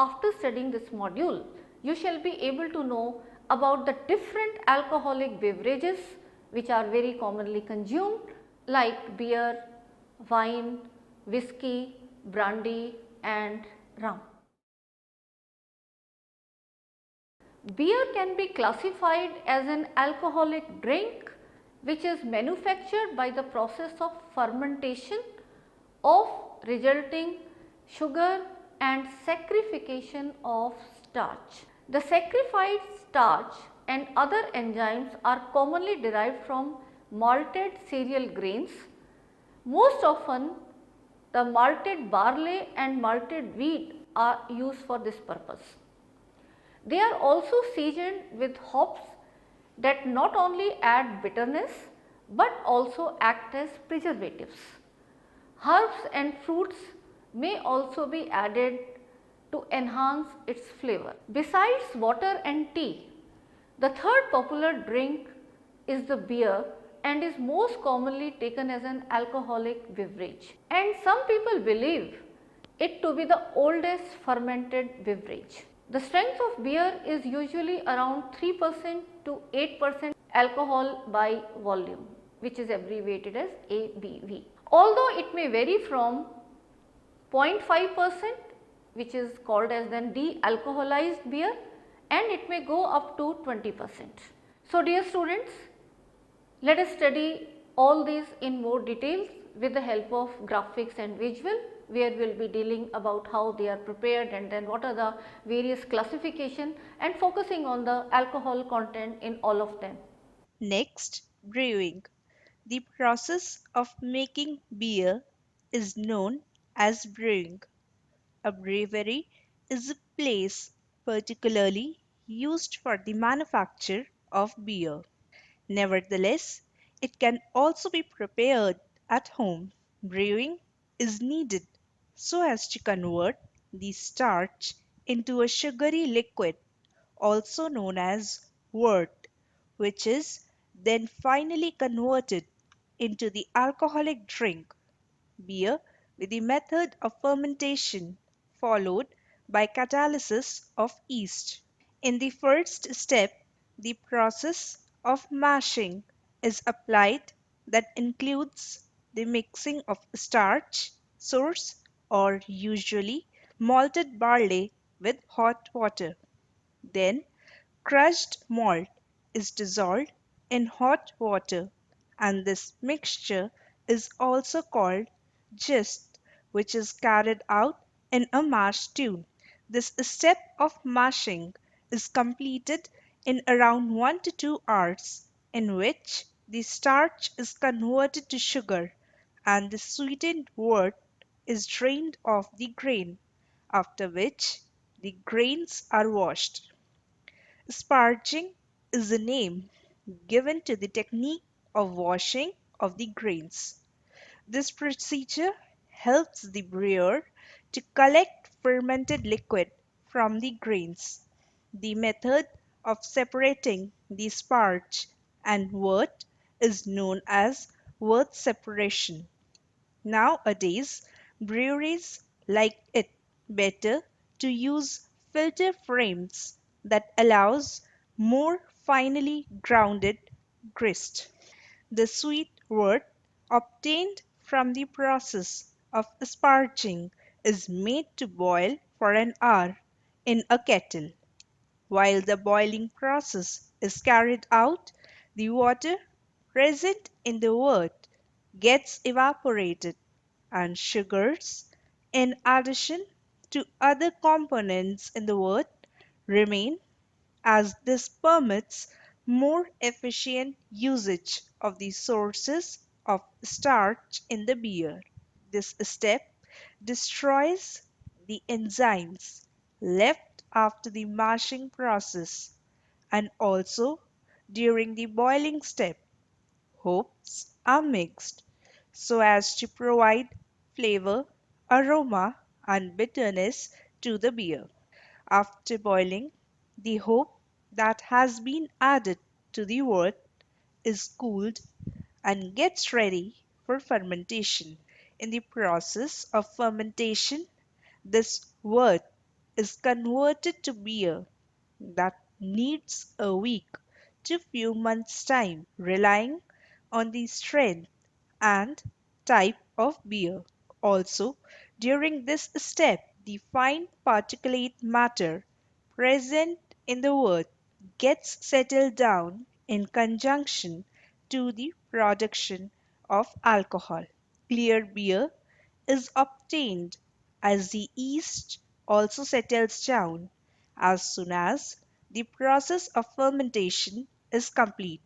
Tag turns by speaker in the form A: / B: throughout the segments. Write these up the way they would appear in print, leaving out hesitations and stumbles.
A: after studying this module, you shall be able to know about the different alcoholic beverages which are very commonly consumed like beer, wine, whiskey, brandy and rum. Beer can be classified as an alcoholic drink which is manufactured by the process of fermentation of resulting sugar and saccharification of starch. The saccharified starch and other enzymes are commonly derived from malted cereal grains. Most often the malted barley and malted wheat are used for this purpose. They are also seasoned with hops that not only add bitterness but also act as preservatives. Herbs and fruits may also be added to enhance its flavor. Besides water and tea, the third popular drink is the beer and is most commonly taken as an alcoholic beverage. And some people believe it to be the oldest fermented beverage. The strength of beer is usually around 3% to 8% alcohol by volume, which is abbreviated as ABV. Although it may vary from 0.5%, which is called as then de-alcoholized beer, and it may go up to 20%. So, dear students, let us study all these in more details with the help of graphics and visual, where we will be dealing about how they are prepared and then what are the various classification and focusing on the alcohol content in all of them.
B: Next, brewing. The process of making beer is known as brewing. A brewery is a place particularly used for the manufacture of beer. Nevertheless, it can also be prepared at home. Brewing is needed so as to convert the starch into a sugary liquid, also known as wort, which is then finally converted into the alcoholic drink, beer, with the method of fermentation followed by catalysis of yeast. In the first step, the process of mashing is applied that includes the mixing of starch, source, or usually malted barley with hot water. Then crushed malt is dissolved in hot water and this mixture is also called gist, which is carried out in a mash tun. This step of mashing is completed in around 1 to 2 hours, in which the starch is converted to sugar and the sweetened wort is drained off the grain, after which the grains are washed. Sparging is the name given to the technique of washing of the grains. This procedure helps the brewer to collect fermented liquid from the grains. The method of separating the sparge and wort is known as wort separation. Nowadays, breweries like it better to use filter frames that allows more finely grounded grist. The sweet wort obtained from the process of sparging is made to boil for an hour in a kettle. While the boiling process is carried out, the water present in the wort gets evaporated and sugars, in addition to other components in the wort, remain as this permits more efficient usage of the sources of starch in the beer. This step destroys the enzymes left after the mashing process and also during the boiling step. Hops are mixed so as to provide flavor, aroma, and bitterness to the beer. After boiling, the hop that has been added to the wort is cooled and gets ready for fermentation. In the process of fermentation, this wort is converted to beer that needs a week to few months' time, relying on the strength and type of beer. Also, during this step, the fine particulate matter present in the wort gets settled down in conjunction to the production of alcohol. Clear beer is obtained as the yeast also settles down as soon as the process of fermentation is complete.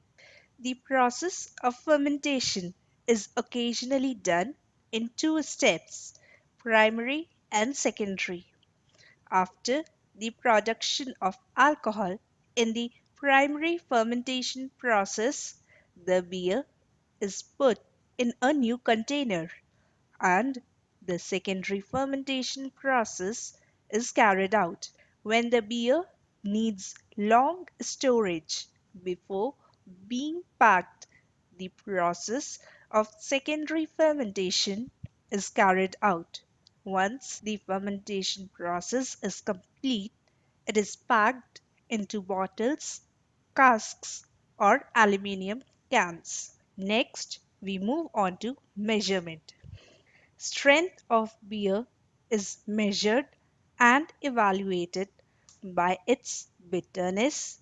B: The process of fermentation is occasionally done in two steps, primary and secondary. After the production of alcohol in the primary fermentation process, the beer is put in a new container and the secondary fermentation process is carried out when the beer needs long storage before being packed. The process of secondary fermentation is carried out. Once the fermentation process is complete, it is packed into bottles, casks, or aluminium cans. Next, we move on to measurement. Strength of beer is measured and evaluated by its bitterness,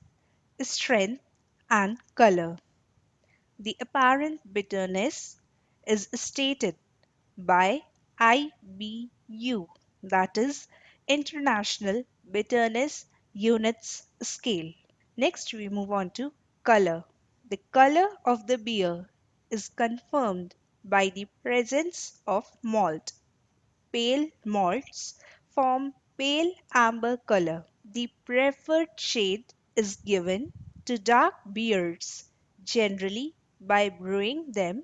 B: strength, and color. The apparent bitterness is stated by IBU, that is International Bitterness Units Scale. Next, we move on to color. The color of the beer is confirmed by the presence of malt. Pale malts form pale amber color. The preferred shade is given to dark beers, generally by brewing them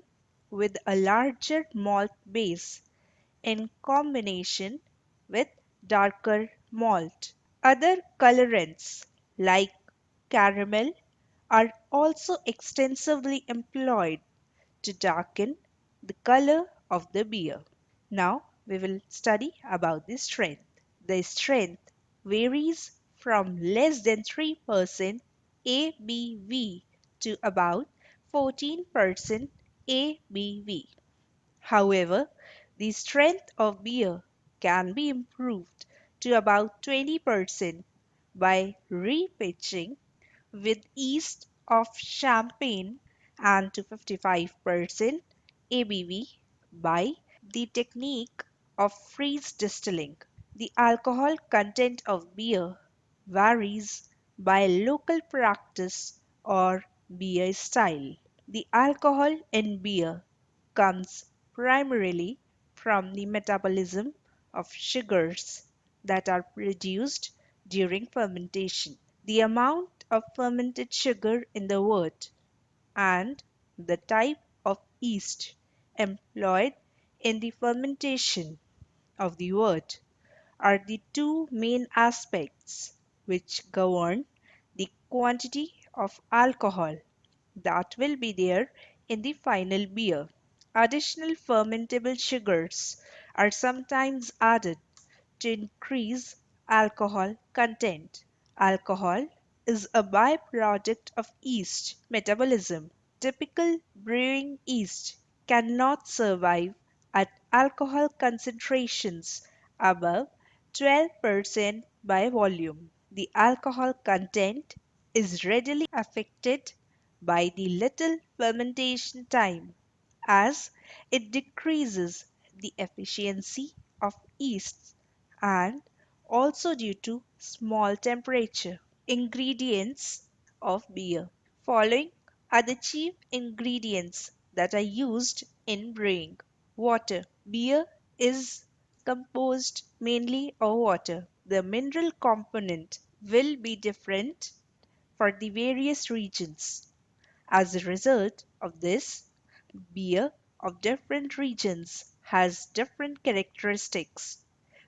B: with a larger malt base in combination with darker malt. Other colorants like caramel are also extensively employed to darken the color of the beer. Now we will study about the strength. The strength varies from less than 3% ABV to about 14% ABV. However, the strength of beer can be improved to about 20% by repitching with yeast of champagne and to 55% ABV by the technique of freeze distilling. The alcohol content of beer varies by local practice or beer style. The alcohol in beer comes primarily from the metabolism of sugars that are produced during fermentation. The amount of fermented sugar in the wort and the type of yeast employed in the fermentation of the wort are the two main aspects which govern the quantity of alcohol that will be there in the final beer. Additional fermentable sugars are sometimes added to increase alcohol content. Alcohol is a byproduct of yeast metabolism. Typical brewing yeast cannot survive at alcohol concentrations above 12% by volume. The alcohol content is readily affected by the little fermentation time as it decreases the efficiency of yeasts and also due to small temperature. Ingredients of beer. Following are the chief ingredients that are used in brewing. Water. Beer is composed mainly of water. The mineral component will be different for the various regions. As a result of this, beer of different regions has different characteristics,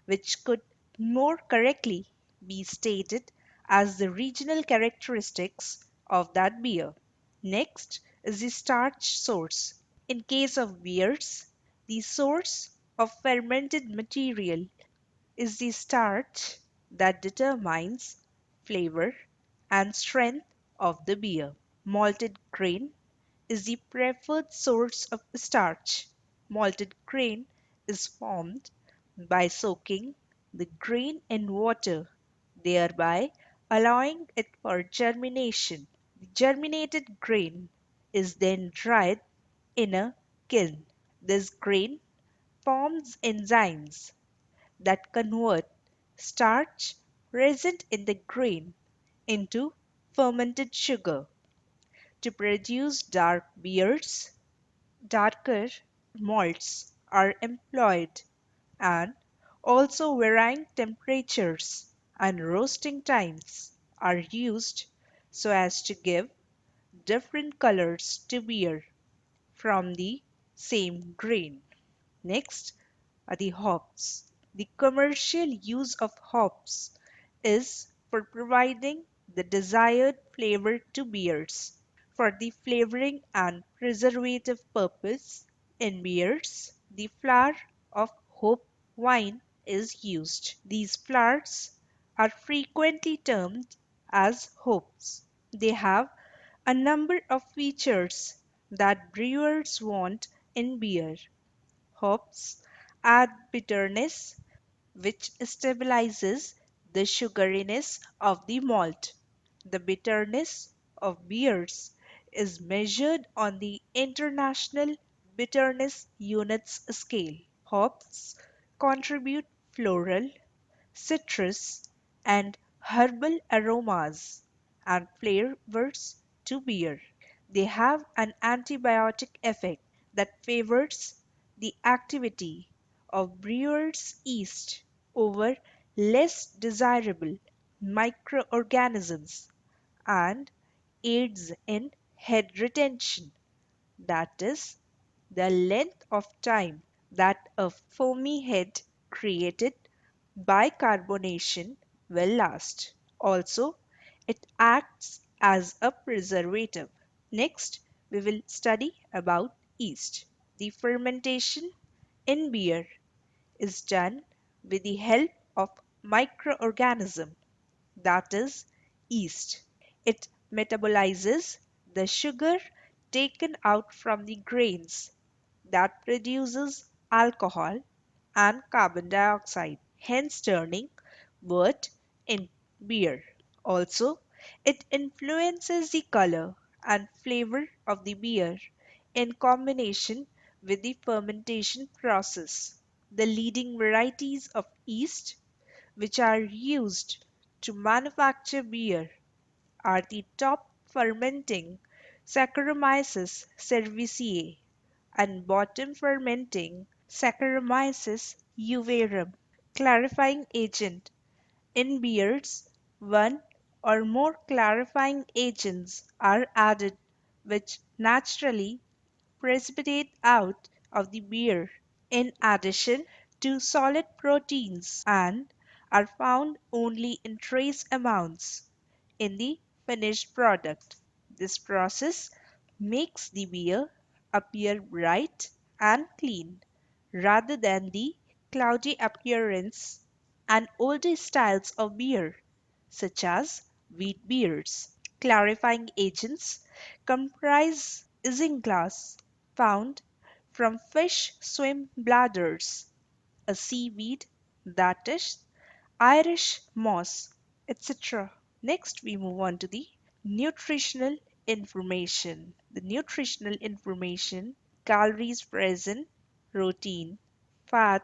B: which could more correctly be stated as the regional characteristics of that beer. Next is the starch source. In case of beers, the source of fermented material is the starch that determines flavor and strength of the beer. Malted grain is the preferred source of starch. Malted grain is formed by soaking the grain in water, thereby allowing it for germination. The germinated grain is then dried in a kiln. This grain forms enzymes that convert starch present in the grain into fermented sugar to produce dark beers. Darker malts are employed, and also varying temperatures and roasting times are used so as to give different colors to beer from the same grain. Next are the hops. The commercial use of hops is for providing the desired flavor to beers. For the flavoring and preservative purpose in beers, the flour of hop wine is used. These flowers are frequently termed as hops. They have a number of features that brewers want in beer. Hops add bitterness, which stabilizes the sugariness of the malt. The bitterness of beers is measured on the International Bitterness Units scale. Hops contribute floral, citrus, and herbal aromas and flavors to beer. They have an antibiotic effect that favors the activity of brewer's yeast over less desirable microorganisms and aids in head retention, that is, the length of time that a foamy head created by carbonation will last. Also, it acts as a preservative. Next, we will study about yeast. The fermentation in beer is done with the help of microorganism, that is yeast. It metabolizes the sugar taken out from the grains that produces alcohol and carbon dioxide, hence turning wort in beer. Also, it influences the color and flavor of the beer in combination with the fermentation process. The leading varieties of yeast which are used to manufacture beer are the top fermenting Saccharomyces cerevisiae and bottom fermenting Saccharomyces euverum. Clarifying agent in beers, one or more clarifying agents are added which naturally precipitate out of the beer in addition to solid proteins and are found only in trace amounts in the finished product. This process makes the beer appear bright and clean rather than the cloudy appearance and older styles of beer, such as wheat beers. Clarifying agents comprise isinglass found from fish swim bladders, a seaweed, that is, Irish moss, etc. Next, we move on to the nutritional information. The nutritional information: calories present, protein, fat,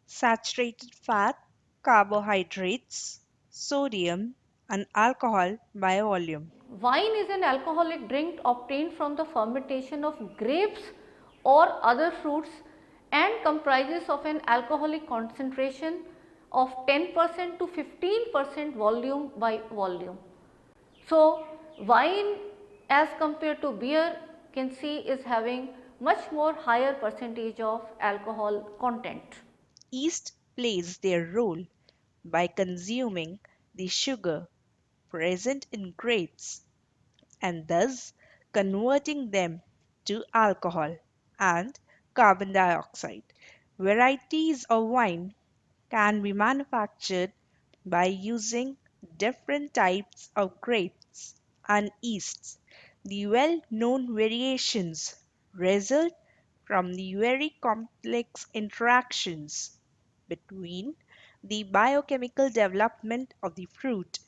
B: saturated fat, carbohydrates, sodium, and alcohol by volume.
A: Wine is an alcoholic drink obtained from the fermentation of grapes or other fruits and comprises of an alcoholic concentration of 10% to 15% volume by volume. So, wine as compared to beer can see is having much more higher percentage of alcohol content.
B: Yeast plays their role by consuming the sugar present in grapes and thus converting them to alcohol and carbon dioxide. Varieties of wine can be manufactured by using different types of grapes and yeasts. The well-known variations result from the very complex interactions between the biochemical development of the fruit,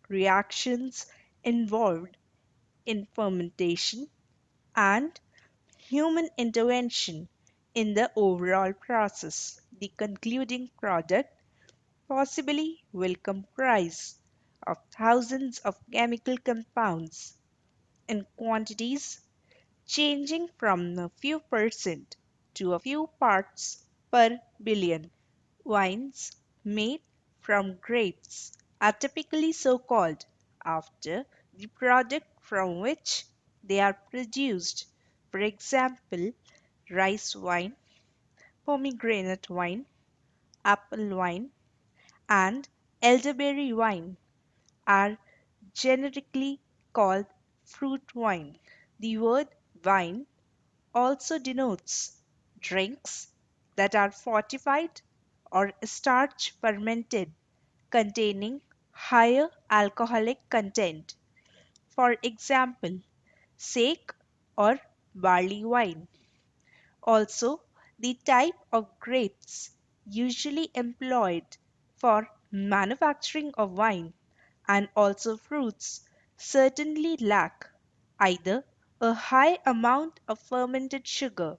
B: reactions involved in fermentation, and human intervention in the overall process. The concluding product possibly will comprise of thousands of chemical compounds in quantities changing from a few percent to a few parts per billion. Wines made from grapes are typically so called after the product from which they are produced. For example, rice wine, pomegranate wine, apple wine, and elderberry wine are generically called fruit wine. The word wine also denotes drinks that are fortified or starch fermented containing higher alcoholic content. For example, sake or barley wine. Also, the type of grapes usually employed for manufacturing of wine and also fruits certainly lack either a high amount of fermented sugar,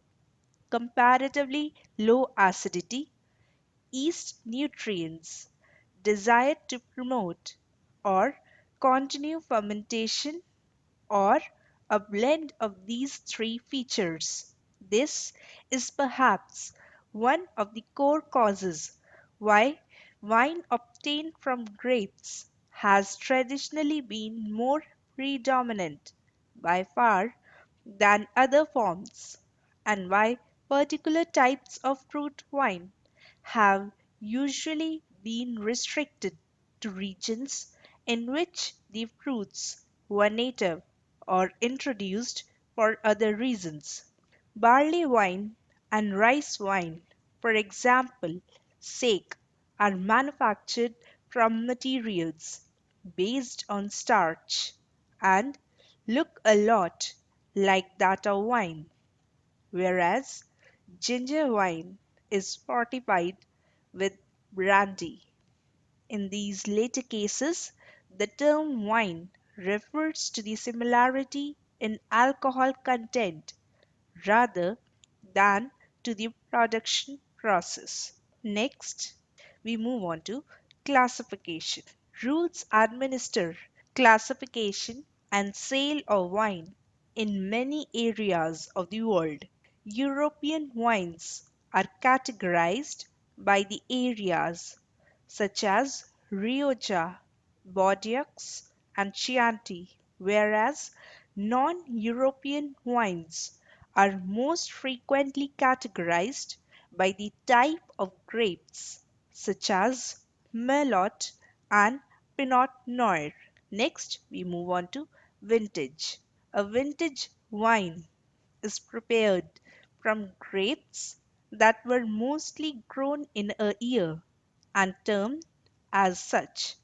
B: comparatively low acidity, yeast nutrients desired to promote or continue fermentation, or a blend of these three features. This is perhaps one of the core causes why wine obtained from grapes has traditionally been more predominant by far than other forms, and why particular types of fruit wine have usually been restricted to regions in which the fruits were native or introduced for other reasons. Barley wine and rice wine, for example, sake, are manufactured from materials based on starch and look a lot like that of wine, whereas ginger wine is fortified with brandy. In these later cases, the term wine refers to the similarity in alcohol content rather than to the production process. Next, we move on to classification. Rules administer classification and sale of wine in many areas of the world. European wines are categorized by the areas such as Rioja, Bordeaux, and Chianti, whereas non-European wines are most frequently categorized by the type of grapes, such as Merlot and Pinot Noir. Next, we move on to vintage. A vintage wine is prepared from grapes that were mostly grown in a year and termed as such.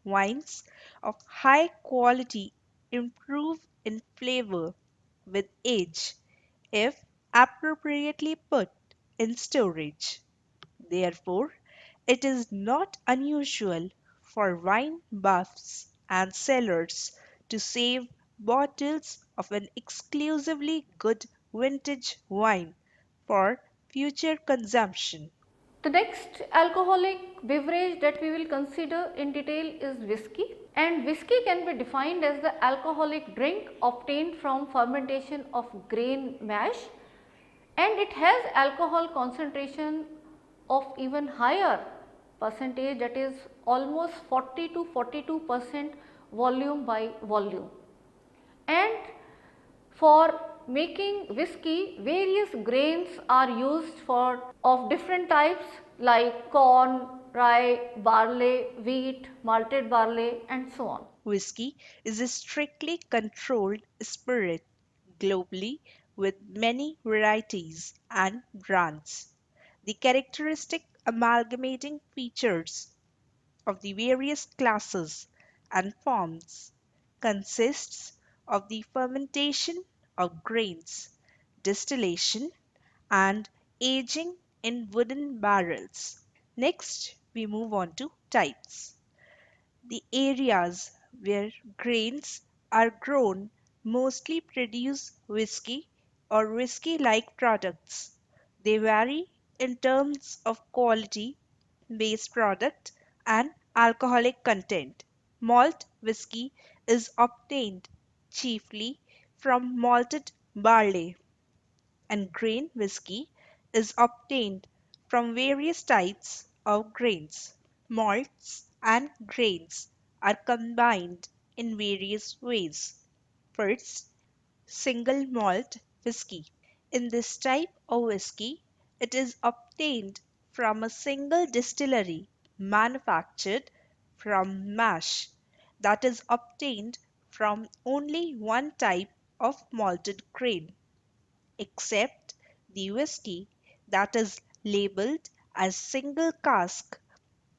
B: Wines of high quality improve in flavor with age if appropriately put in storage. Therefore, it is not unusual for wine buffs and cellars to save bottles of an exclusively good vintage wine for future consumption.
A: The next alcoholic beverage that we will consider in detail is whiskey, and whiskey can be defined as the alcoholic drink obtained from fermentation of grain mash, and it has alcohol concentration of even higher percentage, that is almost 40 to 42% volume by volume. And for making whiskey, various grains are used for of different types like corn, rye, barley, wheat, malted barley and so on.
B: Whiskey is a strictly controlled spirit globally with many varieties and brands. The characteristic amalgamating features of the various classes and forms consists of the fermentation of grains, distillation, and aging in wooden barrels. Next, we move on to types. The areas where grains are grown mostly produce whiskey or whiskey like products. They vary in terms of quality, base product, and alcoholic content. Malt whiskey is obtained chiefly from malted barley, and grain whiskey is obtained from various types of grains. Malts and grains are combined in various ways. First, single malt whiskey. In this type of whiskey, it is obtained from a single distillery manufactured from mash that is obtained from only one type of malted grain, except the whiskey that is labeled as single cask.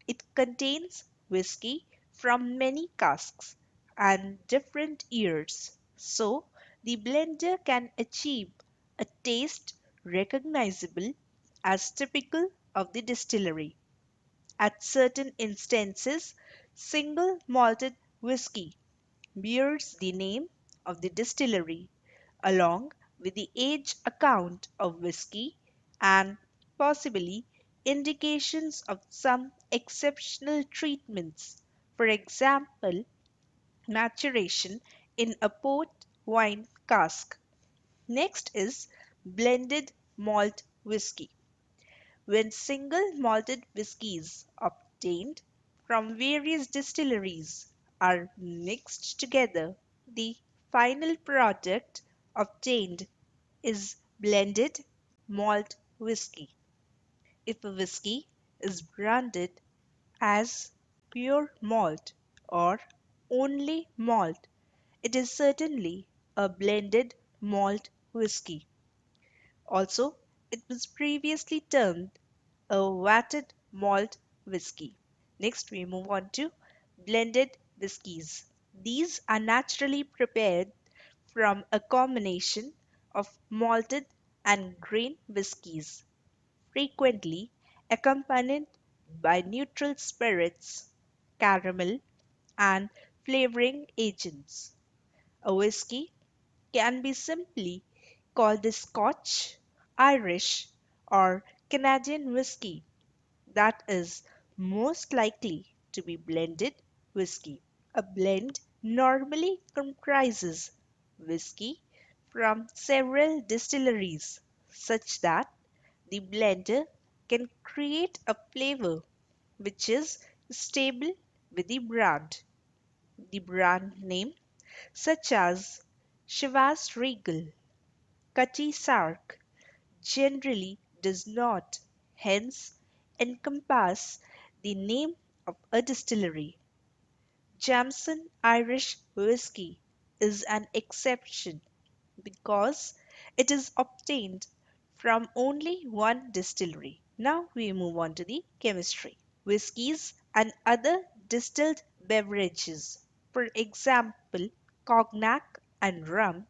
B: It contains whiskey from many casks and different years, so the blender can achieve a taste recognizable as typical of the distillery. At certain instances, single malted whiskey bears the name of the distillery, along with the age account of whiskey and possibly indications of some exceptional treatments, for example, maturation in a port wine cask. Next is blended malt whiskey. When single malted whiskies obtained from various distilleries are mixed together, the final product obtained is blended malt whiskey. If a whiskey is branded as pure malt or only malt, it is certainly a blended malt whiskey. Also, it was previously termed a vatted malt whiskey. Next, we move on to blended whiskies. These are naturally prepared from a combination of malted and grain whiskies, frequently accompanied by neutral spirits, caramel, and flavoring agents. A whiskey can be simply called a Scotch, Irish, or Canadian whiskey that is most likely to be blended whiskey. A blend normally comprises whiskey from several distilleries such that the blender can create a flavor which is stable with the brand. The brand name, such as Chivas Regal, Cutty Sark, generally does not, hence, encompass the name of a distillery. Jameson Irish whiskey is an exception because it is obtained from only one distillery. Now we move on to the chemistry. Whiskies and other distilled beverages, for example, cognac and rum,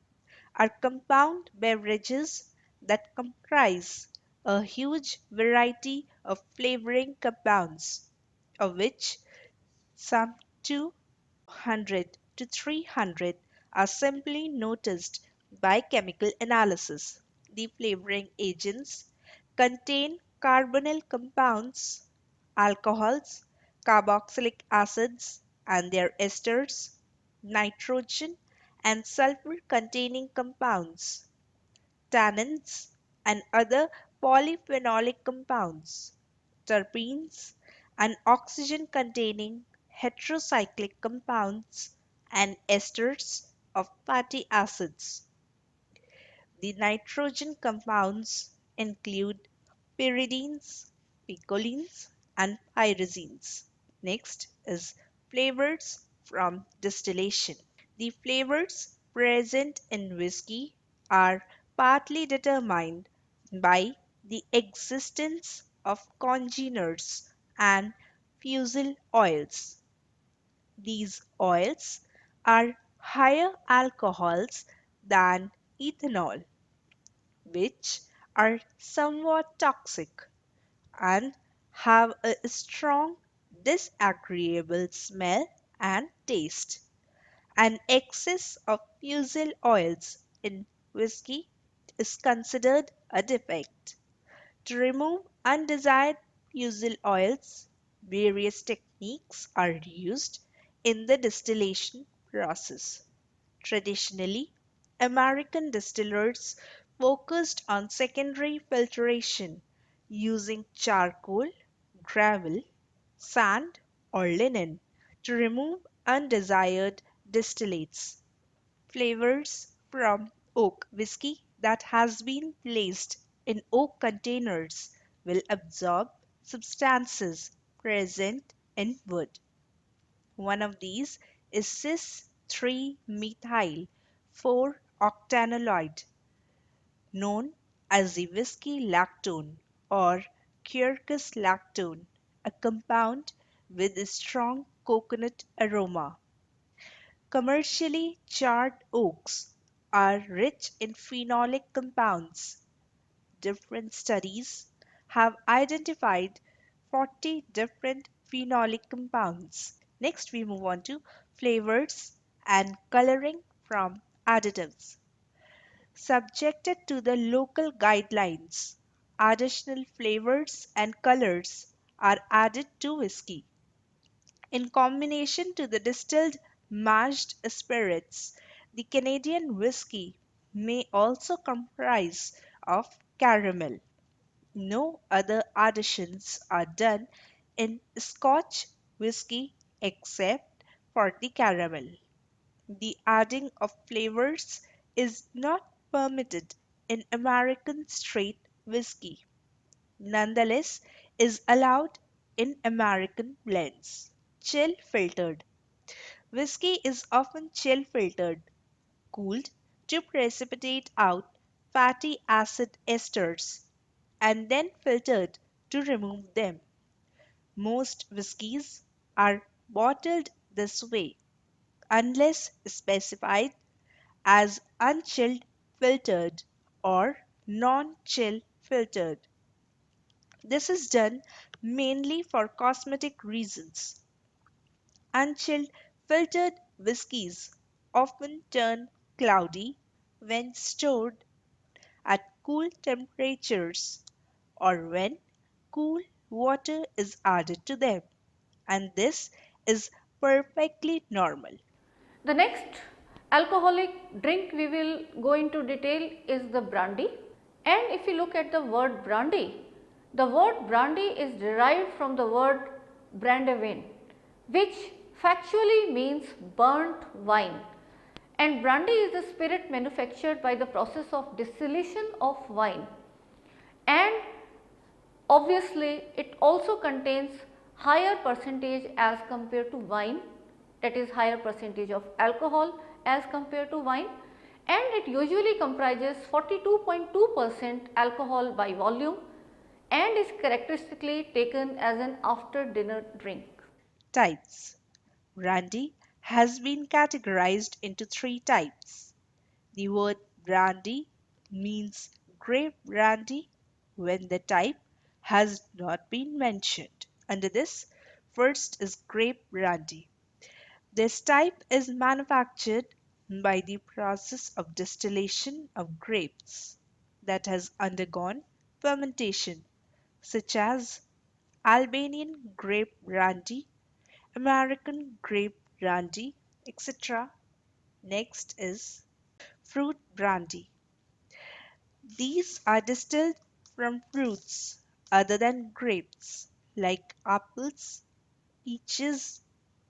B: are compound beverages that comprise a huge variety of flavoring compounds, of which some 200 to 300 are simply noticed by chemical analysis. The flavoring agents contain carbonyl compounds, alcohols, carboxylic acids and their esters, nitrogen and sulfur containing compounds, tannins, and other polyphenolic compounds, terpenes, and oxygen containing heterocyclic compounds, and esters of fatty acids. The nitrogen compounds include pyridines, picolines, and pyrazines. Next is flavors from distillation. The flavors present in whiskey are partly determined by the existence of congeners and fusel oils. These oils are higher alcohols than ethanol, which are somewhat toxic and have a strong, disagreeable smell and taste. An excess of fusel oils in whiskey is considered a defect. To remove undesired fusel oils, various techniques are used in the distillation process. Traditionally, American distillers focused on secondary filtration using charcoal, gravel, sand, or linen to remove undesired distillates. Flavors from oak whiskey that has been placed in oak containers will absorb substances present in wood. One of these is cis 3-methyl 4-octanoid, known as the whiskey lactone or Quercus lactone, a compound with a strong coconut aroma. Commercially charred oaks are rich in phenolic compounds. Different studies have identified 40 different phenolic compounds. Next, we move on to flavors and coloring from additives. Subjected to the local guidelines, additional flavors and colors are added to whiskey. In combination to the distilled mashed spirits, the Canadian whisky may also comprise of caramel. No other additions are done in Scotch whisky except for the caramel. The adding of flavors is not permitted in American straight whisky. Nonetheless, is allowed in American blends. Chill filtered. Whiskey is often chill filtered, cooled to precipitate out fatty acid esters, and then filtered to remove them. Most whiskies are bottled this way unless specified as unchilled filtered or non-chill filtered. This is done mainly for cosmetic reasons. Unchilled filtered whiskies often turn cloudy when stored at cool temperatures or when cool water is added to them, and this is perfectly normal.
A: The next alcoholic drink we will go into detail is the brandy. And if you look at the word brandy, the word brandy is derived from the word brandewine, which factually means burnt wine. And brandy is the spirit manufactured by the process of distillation of wine. And obviously, it also contains higher percentage as compared to wine, that is higher percentage of alcohol as compared to wine, and it usually comprises 42.2% alcohol by volume and is characteristically taken as an after dinner drink.
B: Types. Brandy has been categorized into three types. The word brandy means grape brandy when the type has not been mentioned. Under this, first is grape brandy. This type is manufactured by the process of distillation of grapes that has undergone fermentation, such as Albanian grape brandy, American grape brandy, etc. Next is fruit brandy. These are distilled from fruits other than grapes, like apples, peaches,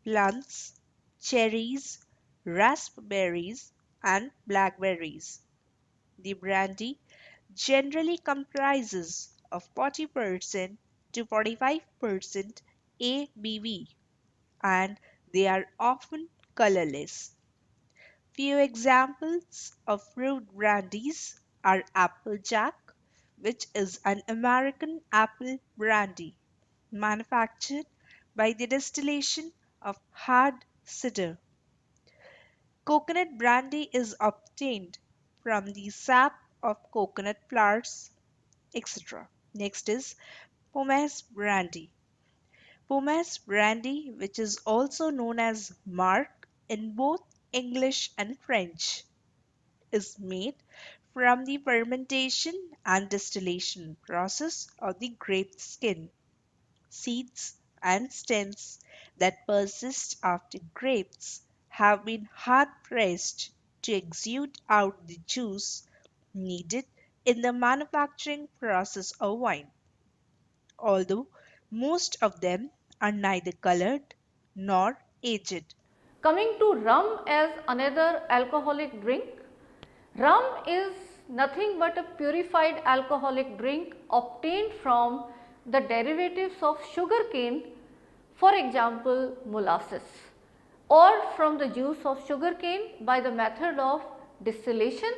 B: plums, cherries, raspberries, and blackberries. The brandy generally comprises of 40% to 45% ABV, and they are often colorless. Few examples of fruit brandies are Applejack, which is an American apple brandy manufactured by the distillation of hard cider. Coconut brandy is obtained from the sap of coconut flowers, etc. Next is pomace brandy. Pomace brandy, which is also known as marc in both English and French, is made from the fermentation and distillation process of the grape skin, seeds, and stems that persist after grapes have been hard pressed to exude out the juice needed in the manufacturing process of wine, although most of them are neither colored nor aged.
A: Coming to rum as another alcoholic drink, rum is nothing but a purified alcoholic drink obtained from the derivatives of sugarcane, for example molasses, or from the juice of sugarcane by the method of distillation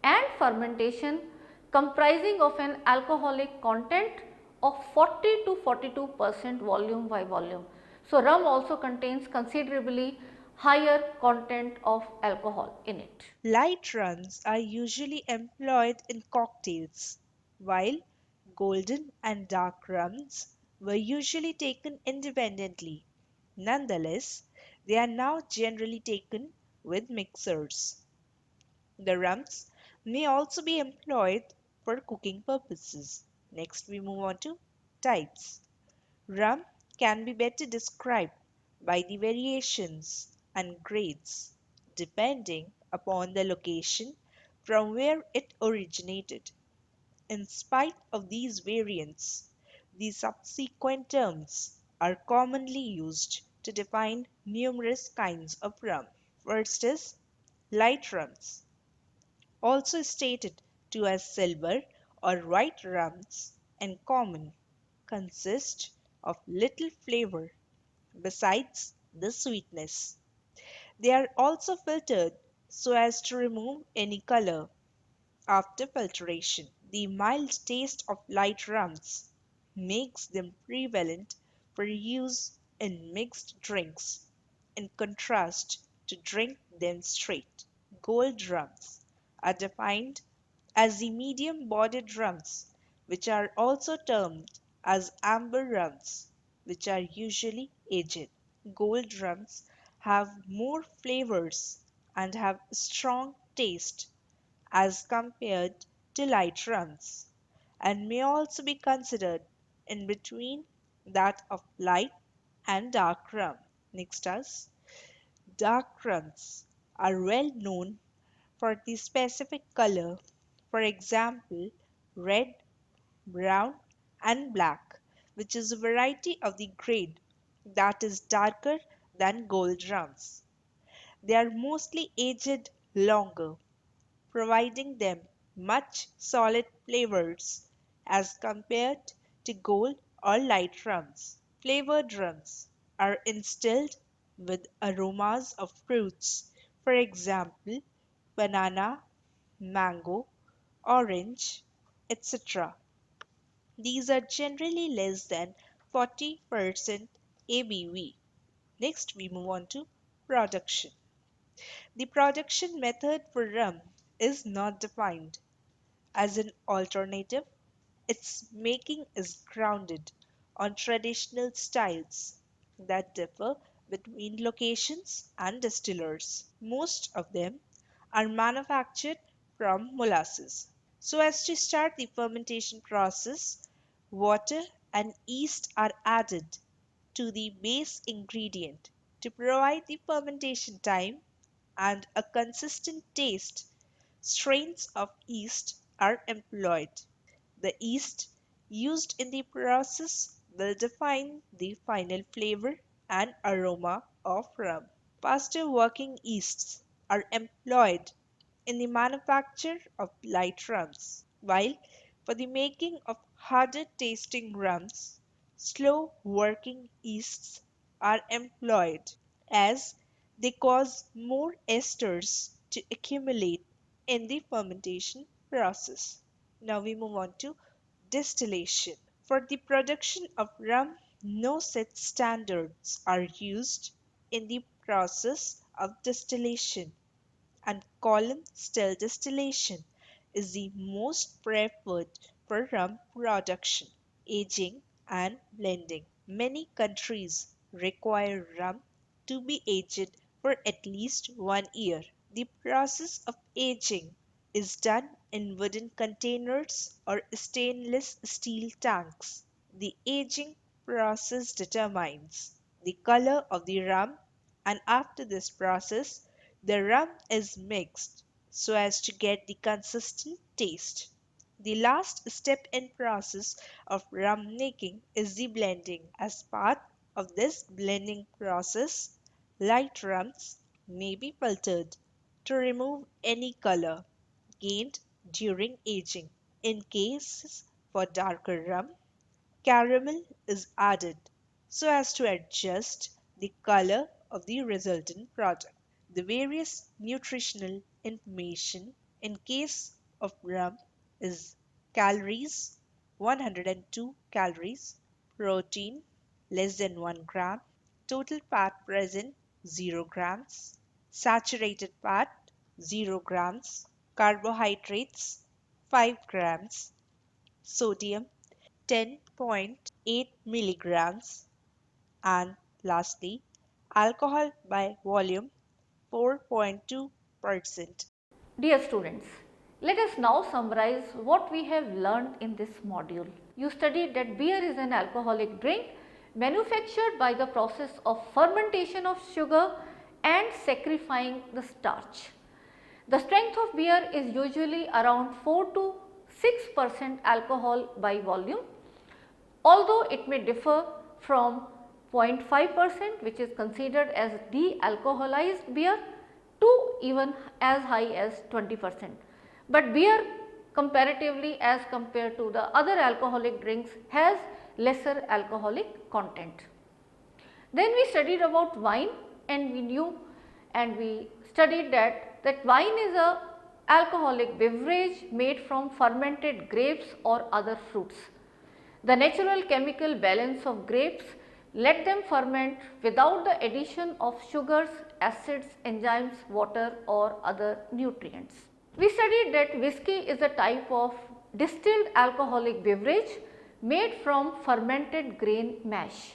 A: and fermentation, comprising of an alcoholic content of 40 to 42% volume by volume. So, rum also contains considerably higher content of alcohol in it.
B: Light rums are usually employed in cocktails, while golden and dark rums were usually taken independently. Nonetheless, they are now generally taken with mixers. The rums may also be employed for cooking purposes. Next, we move on to types. Rum can be better described by the variations and grades depending upon the location from where it originated. In spite of these variants, the subsequent terms are commonly used to define numerous kinds of rum. First is light rums, also stated to as silver or white rums, in common consist of little flavor besides the sweetness. They are also filtered so as to remove any color. After filtration, the mild taste of light rums makes them prevalent for use in mixed drinks, in contrast to drink them straight. Gold rums are defined as the medium bodied rums, which are also termed as amber rums, which are usually aged. Gold rums have more flavors and have strong taste as compared to light rums, and may also be considered in between that of light and dark rum. Next is dark rums are well known for the specific color, for example, red, brown, and black, which is a variety of the grade that is darker than gold rums. They are mostly aged longer, providing them much solid flavors as compared to gold or light rums. Flavored rums are instilled with aromas of fruits, for example, banana, mango, orange, etc. These are generally less than 40% ABV. Next, we move on to production. The production method for rum is not defined. As an alternative, its making is grounded on traditional styles that differ between locations and distillers. Most of them are manufactured from molasses. So, as to start the fermentation process, water and yeast are added to the base ingredient to provide the fermentation time and a consistent taste. Strains of yeast are employed. The yeast used in the process will define the final flavor and aroma of rum. Faster working yeasts are employed in the manufacture of light rums, while for the making of harder tasting rums, slow working yeasts are employed, as they cause more esters to accumulate in the fermentation process. Now we move on to distillation. For the production of rum, No set standards are used in the process of distillation, and column still distillation is the most preferred for rum production, aging, and blending. Many countries require rum to be aged for at least 1 year. The process of aging is done in wooden containers or stainless steel tanks. The aging process determines the color of the rum, and after this process, the rum is mixed so as to get the consistent taste. The last step in process of rum making is the blending. As part of this blending process, light rums may be filtered to remove any color gained during aging. In cases for darker rum, caramel is added so as to adjust the color of the resultant product. The various nutritional information in case of rum is calories 102 calories, protein less than 1 gram, total fat present 0 grams, saturated fat 0 grams, carbohydrates 5 grams, sodium 10.8 milligrams, and lastly, alcohol by volume 4.2%.
A: Dear students, let us now summarize what we have learned in this module. You studied that beer is an alcoholic drink manufactured by the process of fermentation of sugar and saccharifying the starch. The strength of beer is usually around 4 to 6% alcohol by volume, although it may differ from 0.5%, which is considered as de-alcoholized beer, to even as high as 20%. But beer comparatively as compared to the other alcoholic drinks has lesser alcoholic content. Then we studied about wine, and we knew and we studied that wine is a alcoholic beverage made from fermented grapes or other fruits. The natural chemical balance of grapes let them ferment without the addition of sugars, acids, enzymes, water or other nutrients. We studied that whiskey is a type of distilled alcoholic beverage made from fermented grain mash.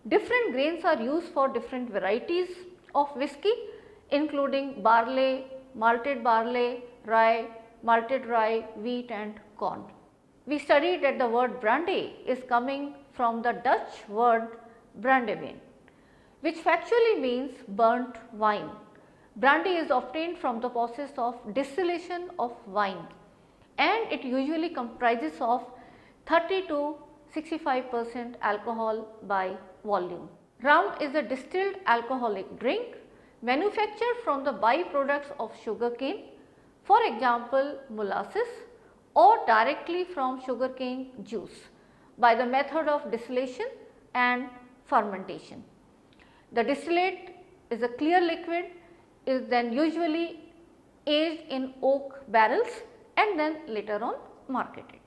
A: Different grains are used for different varieties of whiskey, including barley, malted barley, rye, malted rye, wheat and corn. We studied that the word brandy is coming from the Dutch word brandewijn, which factually means burnt wine. Brandy is obtained from the process of distillation of wine, and it usually comprises of 30 to 65% alcohol by volume. Rum is a distilled alcoholic drink manufactured from the byproducts of sugarcane, for example molasses, or directly from sugarcane juice by the method of distillation and fermentation. The distillate is a clear liquid, is then usually aged in oak barrels and then later on marketed.